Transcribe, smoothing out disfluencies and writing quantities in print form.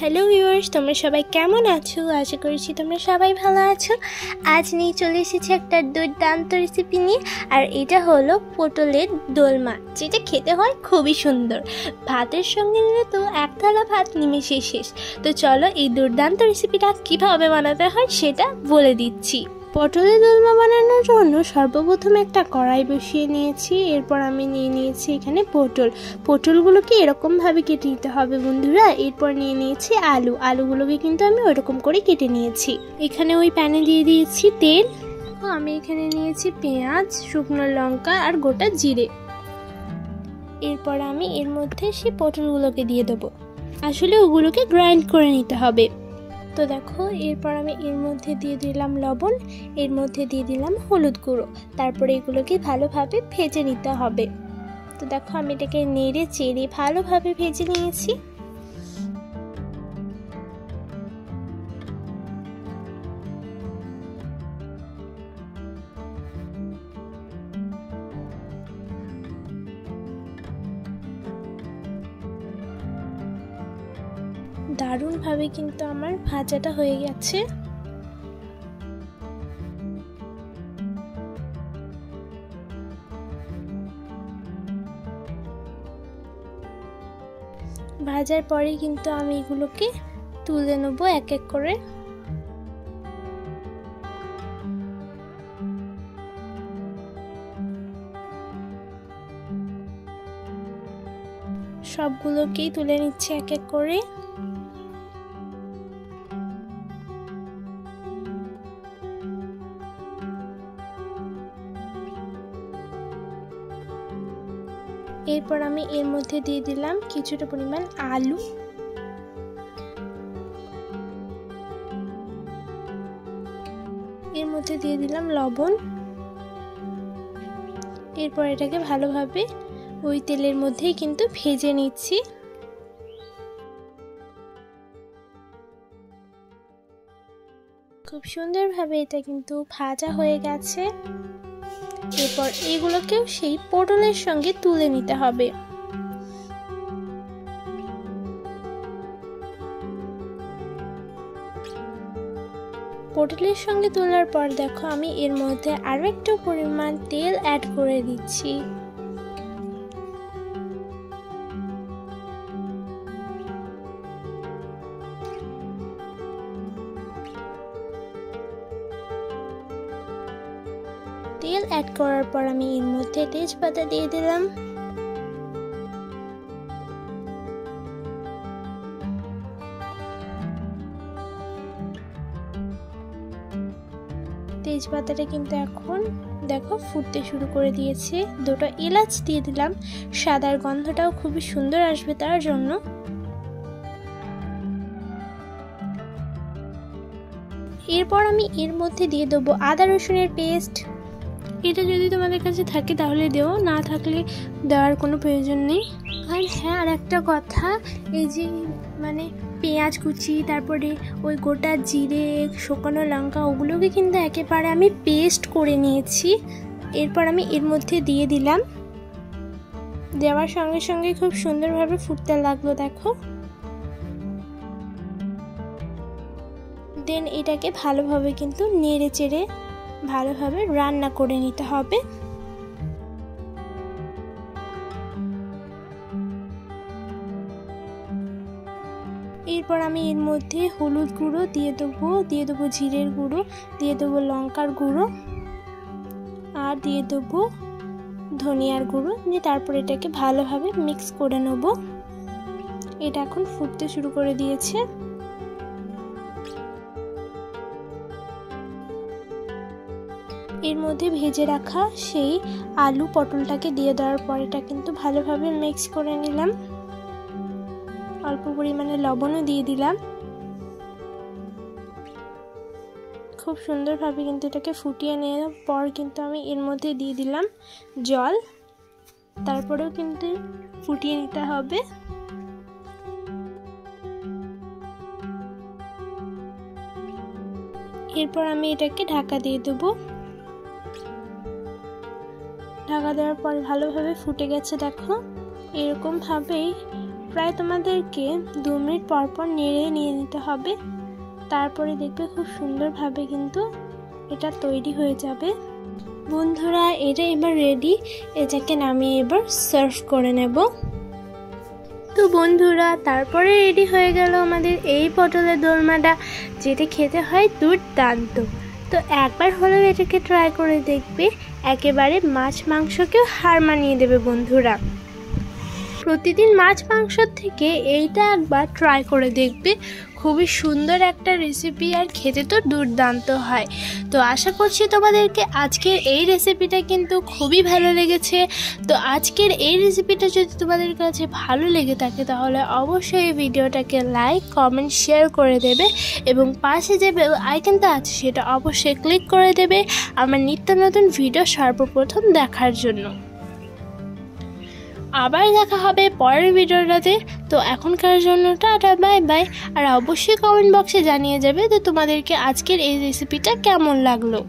Hello viewers, তোমরা সবাই কেমন আছো? আশা করছি তোমরা সবাই ভালো আছো। আজ নিয়ে চলে এসেছি একটা দুর্দান্ত রেসিপি নিয়ে, আর এটা হলো পটলের দোলমা, যেটা খেতে হয় খুবই সুন্দর। ভাতের সঙ্গে নিলে তো এক থালা ভাত নিমেষে শেষ। তো চলো এই দুর্দান্ত রেসিপিটা কীভাবে বানাতে হয় সেটা বলে দিচ্ছি। পটলের দোলমা বানানোর জন্য সর্বপ্রথম একটা কড়াই বসিয়ে নিয়েছি। এরপর আমি নিয়ে নিয়েছি এখানে পটলগুলোকে এরকমভাবে কেটে নিতে হবে বন্ধুরা। এরপর নিয়ে নিয়েছি আলুগুলোকে কিন্তু আমি ওরকম করে কেটে নিয়েছি। এখানে ওই প্যানে দিয়ে দিয়েছি তেল। আমি এখানে নিয়েছি পেঁয়াজ, শুকনো লঙ্কা আর গোটা জিরে। এরপর আমি এর মধ্যে সেই পটলগুলোকে দিয়ে দেবো। আসলে ওগুলোকে গ্রাইন্ড করে নিতে হবে। তো দেখো, এরপর আমি এর মধ্যে দিয়ে দিলাম লবণ, এর মধ্যে দিয়ে দিলাম হলুদ গুঁড়ো। তারপরে এগুলোকে ভালোভাবে ভেজে নিতে হবে। তো দেখো, আমি এটাকে নেড়ে চেড়ে ভালোভাবে ভেজে নিয়েছি। দারুণভাবে কিন্তু আমার ভাজাটা হয়ে গেছে। ভাজার পরে কিন্তু আমি এগুলোকে তুলে নেব এক এক করে। সবগুলোকেই তুলে নিচ্ছি এক এক করে। এরপর আমি এর মধ্যে দিয়ে দিলাম কিছুটা পরিমাণ আলু। এর মধ্যে দিয়ে দিলাম লবণ। এরপর এটাকে ভালোভাবে ওই তেলের মধ্যেই কিন্তু ভেজে নিচ্ছি। খুব সুন্দরভাবে এটা কিন্তু ভাজা হয়ে গেছে। এরপর এগুলোকেও সেই পটলের সঙ্গে তুলে নিতে হবে। পটলের সঙ্গে তোলার পর দেখো, আমি এর মধ্যে আরো একটু পরিমাণ তেল অ্যাড করে দিচ্ছি। তেল অ্যাড করার পর আমি এর মধ্যে তেজপাতা দিয়ে দিলাম। তেজপাতাটা কিন্তু এখন দেখো ফুটতে শুরু করে দিয়েছে। দুটো এলাচ দিয়ে দিলাম, সাদার গন্ধটাও খুবই সুন্দর আসবে তার জন্য। এরপর আমি এর মধ্যে দিয়ে দেবো আদা রসুনের পেস্ট। এটা যদি তোমাদের কাছে থাকে তাহলে দেও, না থাকলে দেওয়ার কোনো প্রয়োজন নেই। আর হ্যাঁ, আর একটা কথা, এই যে পেঁয়াজ কুচি, তারপরে ওই গোটা জিরে, শুকনো লঙ্কা, ওগুলোকে কিন্তু একেবারে আমি পেস্ট করে নিয়েছি। এরপর আমি এর মধ্যে দিয়ে দিলাম। দেওয়ার সঙ্গে সঙ্গে খুব সুন্দরভাবে ফুটতে লাগলো দেখো। দেন এটাকে ভালোভাবে কিন্তু নেড়ে চেড়ে ভালোভাবে রান্না করে নিতে হবে। এরপর আমি এর মধ্যে হলুদ গুঁড়ো দিয়ে দেবো জিরের গুঁড়ো, দিয়ে দেবো লঙ্কার গুঁড়ো, আর দিয়ে দেবো ধনিয়ার গুঁড়ো। দিয়ে তারপর এটাকে ভালোভাবে মিক্স করে নেব। এটা এখন ফুটতে শুরু করে দিয়েছে। এর মধ্যে ভেজে রাখা সেই আলু পটলটাকে দিয়ে দেওয়ার পর এটা কিন্তু ভালোভাবে মিক্স করে নিলাম। অল্প পরিমাণে লবণও দিয়ে দিলাম। খুব সুন্দরভাবে কিন্তু এটাকে ফুটিয়ে নেওয়ার পর কিন্তু আমি এর মধ্যে দিয়ে দিলাম জল। তারপরেও কিন্তু ফুটিয়ে নিতে হবে। এরপর আমি এটাকে ঢাকা দিয়ে দেবো। ঢাকা দেওয়ার পর ভালোভাবে ফুটে গেছে দেখো। এরকম ভাবেই প্রায় তোমাদেরকে 2 মিনিট পর পর নেড়ে নিয়ে নিতে হবে। তারপরে দেখবে খুব সুন্দরভাবে কিন্তু এটা তৈরি হয়ে যাবে। বন্ধুরা এটা এবার রেডি, এটাকে নামিয়ে এবার সার্ভ করে নেব। তো বন্ধুরা তারপরে রেডি হয়ে গেল আমাদের এই পটলের দোলমাটা, যেটা খেতে হয় দুর্দান্ত। তো একবার হলেও এটাকে ট্রাই করে দেখবে, একেবারে মাছ মাংসকেও হার মানিয়ে দেবে বন্ধুরা। প্রতিদিন মাছ মাংসর থেকে এইটা একবার ট্রাই করে দেখবে, খুবই সুন্দর একটা রেসিপি আর খেতে তো দুর্দান্ত হয়। তো আশা করছি তোমাদেরকে আজকের এই রেসিপিটা কিন্তু খুবই ভালো লেগেছে। তো আজকের এই রেসিপিটা যদি তোমাদের কাছে ভালো লেগে থাকে তাহলে অবশ্যই এই ভিডিওটাকে লাইক কমেন্ট শেয়ার করে দেবে এবং পাশে যে বেল আইকনটা আছে সেটা অবশ্যই ক্লিক করে দেবে আমার নিত্য নতুন ভিডিও সর্বপ্রথম দেখার জন্য। আবার দেখা হবে পরের ভিডিওটাতে। তো এখনকার জন্য টাটা বাই বাই। আর অবশ্যই কমেন্ট বক্সে জানিয়ে যাবে যে তোমাদেরকে আজকের এই রেসিপিটা কেমন লাগলো।